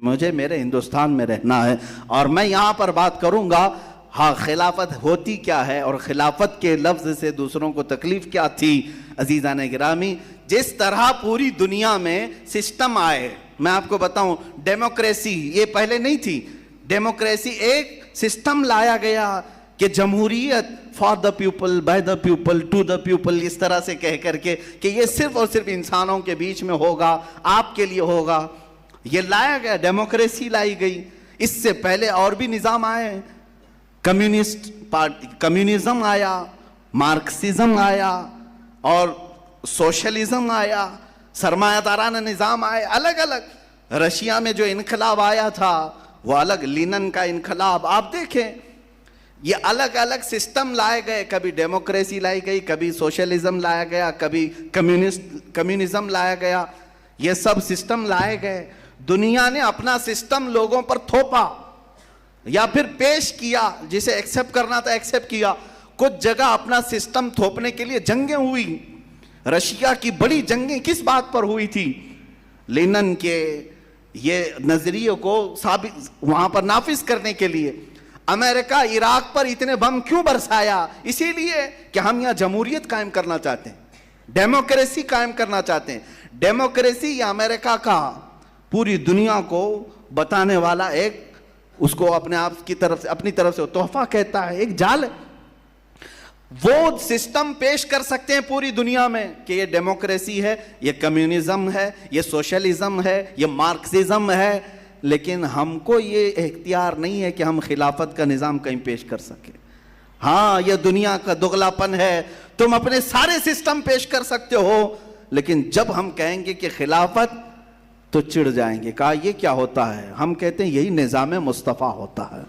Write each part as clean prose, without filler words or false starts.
مجھے میرے ہندوستان میں رہنا ہے اور میں یہاں پر بات کروں گا ہاں خلافت ہوتی کیا ہے اور خلافت کے لفظ سے دوسروں کو تکلیف کیا تھی۔ عزیزان گرامی، جس طرح پوری دنیا میں سسٹم آئے، میں آپ کو بتاؤں ڈیموکریسی یہ پہلے نہیں تھی۔ ڈیموکریسی ایک سسٹم لایا گیا کہ جمہوریت for the people, by the people, to the people, اس طرح سے کہہ کر کے کہ یہ صرف اور صرف انسانوں کے بیچ میں ہوگا، آپ کے لیے ہوگا، یہ لایا گیا، ڈیموکریسی لائی گئی۔ اس سے پہلے اور بھی نظام آئے، کمیونسٹ پارٹی، کمیونزم آیا، مارکسزم آیا اور سوشلزم آیا، سرمایہ دارانہ نظام آئے الگ الگ۔ رشیا میں جو انقلاب آیا تھا وہ الگ، لینن کا انقلاب، آپ دیکھیں یہ الگ الگ سسٹم لائے گئے، کبھی ڈیموکریسی لائی گئی، کبھی سوشلزم لایا گیا، کبھی کمیونزم لایا گیا، یہ سب سسٹم لائے گئے۔ دنیا نے اپنا سسٹم لوگوں پر تھوپا یا پھر پیش کیا، جسے ایکسیپٹ کرنا تھا ایکسیپٹ کیا۔ کچھ جگہ اپنا سسٹم تھوپنے کے لیے جنگیں ہوئی۔ رشیا کی بڑی جنگیں کس بات پر ہوئی تھی؟ لینن کے یہ نظریے کو وہاں پر نافذ کرنے کے لیے۔ امریکہ عراق پر اتنے بم کیوں برسایا؟ اسی لیے کہ ہم یہاں جمہوریت قائم کرنا چاہتے ہیں، ڈیموکریسی قائم کرنا چاہتے ہیں۔ ڈیموکریسی یہ امریکہ کا پوری دنیا کو بتانے والا ایک، اس کو اپنے آپ کی طرف سے، اپنی طرف سے تحفہ کہتا ہے، ایک جال ہے۔ وہ سسٹم پیش کر سکتے ہیں پوری دنیا میں کہ یہ ڈیموکریسی ہے، یہ کمیونزم ہے، یہ سوشلزم ہے، یہ مارکسزم ہے، لیکن ہم کو یہ اختیار نہیں ہے کہ ہم خلافت کا نظام کہیں پیش کر سکیں۔ ہاں یہ دنیا کا دگلاپن ہے، تم اپنے سارے سسٹم پیش کر سکتے ہو، لیکن جب ہم کہیں گے کہ خلافت تو چڑ جائیں گے۔ کہا یہ کیا ہوتا ہے؟ ہم کہتے ہیں یہی نظام مصطفیٰ ہوتا ہے،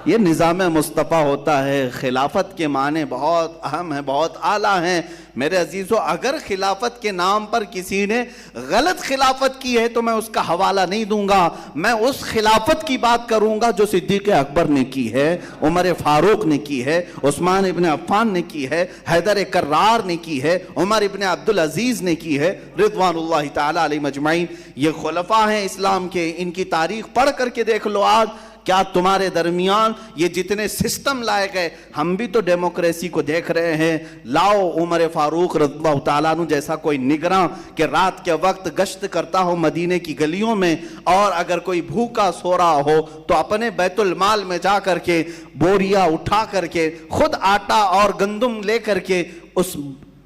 یہ نظام مصطفیٰ ہوتا ہے۔ خلافت کے معنی بہت اہم ہیں، بہت اعلیٰ ہیں میرے عزیزو۔ اگر خلافت کے نام پر کسی نے غلط خلافت کی ہے تو میں اس کا حوالہ نہیں دوں گا، میں اس خلافت کی بات کروں گا جو صدیق اکبر نے کی ہے، عمر فاروق نے کی ہے، عثمان ابن عفان نے کی ہے، حیدر کرار نے کی ہے، عمر ابن عبدالعزیز نے کی ہے، رضوان اللہ تعالیٰ علیہ مجمعین۔ یہ خلفاء ہیں اسلام کے، ان کی تاریخ پڑھ کر کے دیکھ لو۔ آج کیا تمہارے درمیان یہ جتنے سسٹم لائے گئے، ہم بھی تو ڈیموکریسی کو دیکھ رہے ہیں۔ لاؤ عمر فاروق رضی اللہ تعالیٰ عنہ جیسا کوئی نگراں کہ رات کے وقت گشت کرتا ہو مدینے کی گلیوں میں، اور اگر کوئی بھوکا سو رہا ہو تو اپنے بیت المال میں جا کر کے بوریا اٹھا کر کے خود آٹا اور گندم لے کر کے اس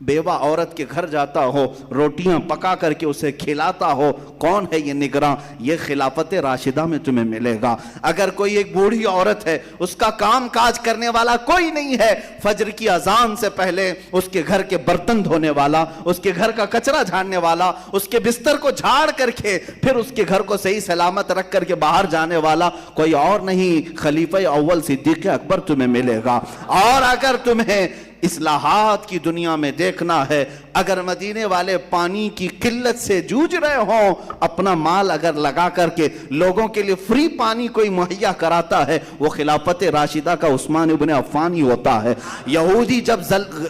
بیوہ عورت کے گھر جاتا ہو، روٹیاں پکا کر کے اسے کھلاتا ہو۔ کون ہے یہ نگراں؟ یہ خلافت راشدہ میں تمہیں ملے گا۔ اگر کوئی ایک بوڑھی عورت ہے، اس کا کام کاج کرنے والا کوئی نہیں ہے، فجر کی اذان سے پہلے اس کے گھر کے برتن دھونے والا، اس کے گھر کا کچرا جھاڑنے والا، اس کے بستر کو جھاڑ کر کے پھر اس کے گھر کو صحیح سلامت رکھ کر کے باہر جانے والا کوئی اور نہیں، خلیفہ اول صدیق اکبر تمہیں ملے گا۔ اور اگر تمہیں اصلاحات کی دنیا میں دیکھنا ہے، اگر مدینے والے پانی کی قلت سے جوجھ رہے ہوں، اپنا مال اگر لگا کر کے لوگوں کے لیے فری پانی کوئی مہیا کراتا ہے، وہ خلافت راشدہ کا عثمان ابن عفان ہی ہوتا ہے۔ یہودی جب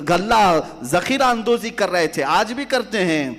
غلہ ذخیرہ اندوزی کر رہے تھے، آج بھی کرتے ہیں،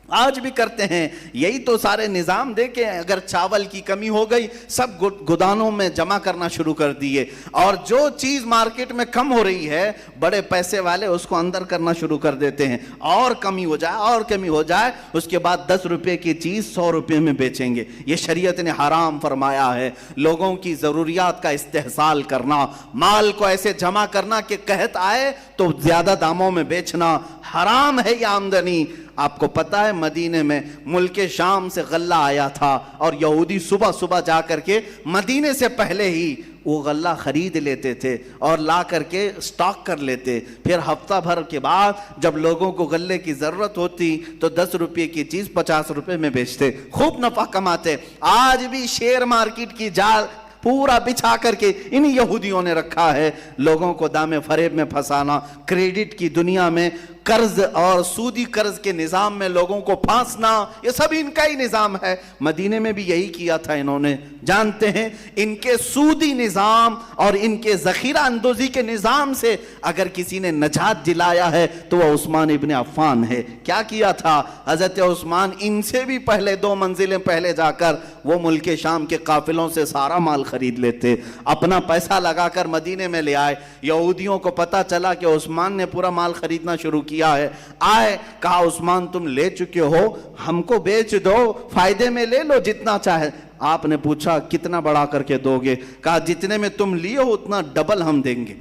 آج بھی کرتے ہیں، یہی تو سارے نظام دیکھیں۔ اگر چاول کی کمی ہو گئی، سب گودانوں میں جمع کرنا شروع کر دیے، اور جو چیز مارکیٹ میں کم ہو رہی ہے بڑے پیسے والے اس کو اندر کرنا شروع کر دیتے ہیں، اور کمی ہو جائے اور کمی ہو جائے، اس کے بعد 10 روپے کی چیز 100 روپے میں بیچیں گے۔ یہ شریعت نے حرام فرمایا ہے۔ لوگوں کی ضروریات کا استحصال کرنا، مال کو ایسے جمع کرنا کہ قحط آئے تو زیادہ داموں میں بیچنا حرام ہے۔ یہ آمدنی آپ کو پتا ہے، مدینے میں ملک شام سے غلہ آیا تھا، اور یہودی صبح صبح جا کر کے مدینے سے پہلے ہی وہ غلہ خرید لیتے تھے اور لا کر کے سٹاک کر لیتے۔ پھر ہفتہ بھر کے بعد جب لوگوں کو غلے کی ضرورت ہوتی تو 10 روپے کی چیز 50 روپے میں بیچتے، خوب نفع کماتے۔ آج بھی شیئر مارکیٹ کی جال پورا بچھا کر کے انہی یہودیوں نے رکھا ہے، لوگوں کو دام فریب میں پھنسانا۔ کریڈٹ کی دنیا میں قرض اور سودی قرض کے نظام میں لوگوں کو پھانسنا، یہ سب ان کا ہی نظام ہے۔ مدینے میں بھی یہی کیا تھا انہوں نے۔ جانتے ہیں ان کے سودی نظام اور ان کے ذخیرہ اندوزی کے نظام سے اگر کسی نے نجات دلایا ہے تو وہ عثمان ابن عفان ہے۔ کیا کیا تھا حضرت عثمان؟ ان سے بھی پہلے 2 منزلیں پہلے جا کر وہ ملک شام کے قافلوں سے سارا مال خرید لیتے، اپنا پیسہ لگا کر مدینے میں لے آئے۔ یہودیوں کو پتا چلا کہ عثمان نے پورا مال خریدنا شروع کیا ہے، آئے کہا عثمان تم لے چکے ہو، ہم کو بیچ دو، فائدے میں لے لو جتنا چاہے۔ آپ نے پوچھا کتنا بڑھا کر کے دو گے؟ کہا جتنے میں تم لیے ہو اتنا ڈبل ہم دیں گے،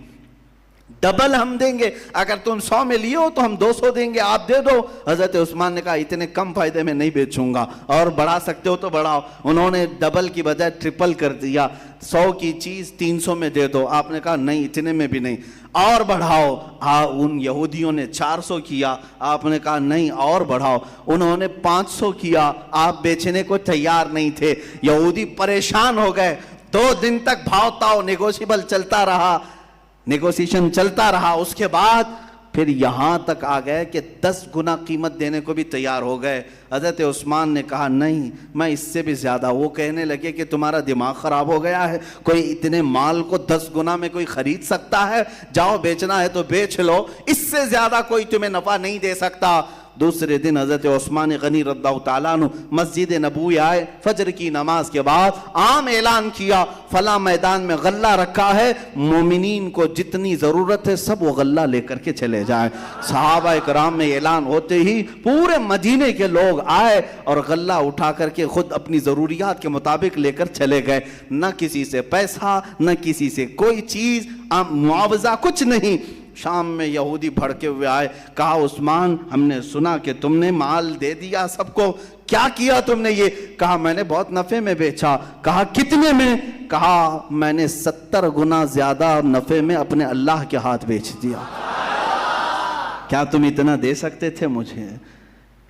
ڈبل ہم دیں گے۔ اگر تم 100 میں لیے ہو تو ہم 200 دیں گے، آپ دے دو۔ حضرت عثمان نے کہا اتنے کم فائدے میں نہیں بیچوں گا، اور بڑھا سکتے ہو تو بڑھاؤ۔ انہوں نے ڈبل کی بجائے ٹرپل کر دیا، 100 کی چیز 300 میں دے دو۔ آپ نے کہا نہیں اتنے میں بھی نہیں، اور بڑھاؤ۔ ان یہودیوں نے 400 کیا، آپ نے کہا نہیں اور بڑھاؤ۔ انہوں نے 500 کیا، آپ بیچنے کو تیار نہیں تھے۔ یہودی پریشان ہو گئے، 2 دن تک بھاؤ تاؤ نیگوشیبل چلتا رہا، نیگوسیشن چلتا رہا۔ اس کے بعد پھر یہاں تک آ گئے کہ 10 گنا قیمت دینے کو بھی تیار ہو گئے۔ حضرت عثمان نے کہا نہیں میں اس سے بھی زیادہ۔ وہ کہنے لگے کہ تمہارا دماغ خراب ہو گیا ہے، کوئی اتنے مال کو 10 گنا میں کوئی خرید سکتا ہے؟ جاؤ بیچنا ہے تو بیچ لو، اس سے زیادہ کوئی تمہیں نفع نہیں دے سکتا۔ دوسرے دن حضرت عثمان غنی رضی اللہ تعالیٰ عنہ مسجد نبوی آئے، فجر کی نماز کے بعد عام اعلان کیا فلاں میدان میں غلہ رکھا ہے، مومنین کو جتنی ضرورت ہے سب وہ غلہ لے کر کے چلے جائیں۔ صحابہ کرام میں اعلان ہوتے ہی پورے مدینے کے لوگ آئے اور غلہ اٹھا کر کے خود اپنی ضروریات کے مطابق لے کر چلے گئے۔ نہ کسی سے پیسہ، نہ کسی سے کوئی چیز، معاوضہ کچھ نہیں۔ شام میں یہودی بھڑکے ہوئے آئے، کہا عثمان ہم نے سنا کہ تم نے مال دے دیا سب کو، کیا کیا تم نے یہ؟ کہا میں نے بہت نفع میں بیچا۔ کہا کتنے میں؟ کہا میں نے 70 گنا زیادہ نفع میں اپنے اللہ کے ہاتھ بیچ دیا۔ کیا تم اتنا دے سکتے تھے مجھے؟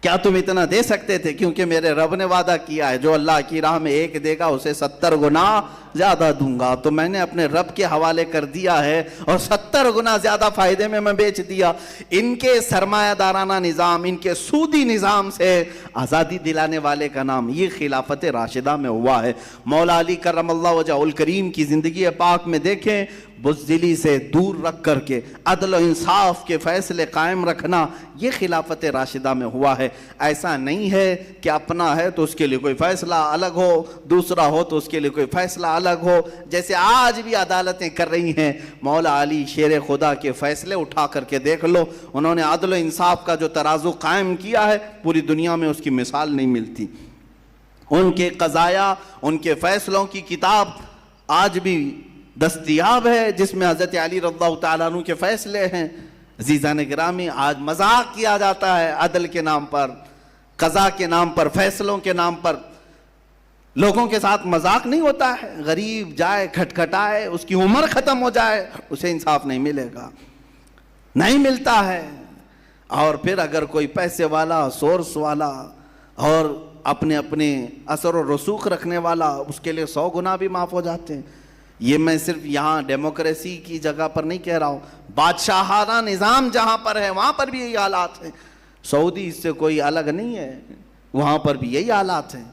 کیا تم اتنا دے سکتے تھے؟ کیونکہ میرے رب نے وعدہ کیا ہے جو اللہ کی راہ میں 1 دے گا اسے 70 گنا زیادہ دوں گا۔ تو میں نے اپنے رب کے حوالے کر دیا ہے اور 70 گنا زیادہ فائدے میں بیچ دیا۔ ان کے سرمایہ دارانہ نظام، ان کے سودی نظام سے آزادی دلانے والے کا نام یہ خلافت راشدہ میں ہوا ہے۔ مولا علی کرم اللہ وجہہ الکریم کی زندگی پاک میں دیکھیں، بزدلی سے دور رکھ کر کے عدل و انصاف کے فیصلے قائم رکھنا یہ خلافت راشدہ میں ہوا ہے۔ ایسا نہیں ہے کہ اپنا ہے تو اس کے لیے کوئی فیصلہ الگ ہو، دوسرا ہو تو اس کے لیے کوئی فیصلہ الگ ہو، جیسے آج بھی عدالتیں کر رہی ہیں۔ مولا علی شیر خدا کے فیصلے اٹھا کر کے دیکھ لو، انہوں نے عدل و انصاف کا جو ترازو قائم کیا ہے پوری دنیا میں اس کی مثال نہیں ملتی۔ ان کے قضایا، ان کے فیصلوں کی کتاب آج بھی دستیاب ہے جس میں حضرت علی رضی اللہ تعالیٰ عنہ کے فیصلے ہیں۔ عزیزان گرامی، آج مذاق کیا جاتا ہے عدل کے نام پر، قضا کے نام پر، فیصلوں کے نام پر۔ لوگوں کے ساتھ مذاق نہیں ہوتا ہے، غریب جائے کھٹکھٹائے، اس کی عمر ختم ہو جائے، اسے انصاف نہیں ملے گا، نہیں ملتا ہے۔ اور پھر اگر کوئی پیسے والا، سورس والا اور اپنے اثر و رسوخ رکھنے والا، اس کے لیے 100 گنا بھی معاف ہو جاتے ہیں۔ یہ میں صرف یہاں ڈیموکریسی کی جگہ پر نہیں کہہ رہا ہوں، بادشاہانہ نظام جہاں پر ہے وہاں پر بھی یہی حالات ہیں۔ سعودی اس سے کوئی الگ نہیں ہے، وہاں پر بھی یہی حالات ہیں۔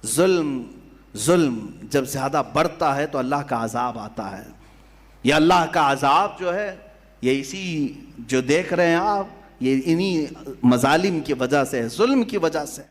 ظلم جب زیادہ بڑھتا ہے تو اللہ کا عذاب آتا ہے۔ یہ اللہ کا عذاب جو ہے یہ اسی جو دیکھ رہے ہیں آپ، یہ انہی مظالم کی وجہ سے ہے، ظلم کی وجہ سے۔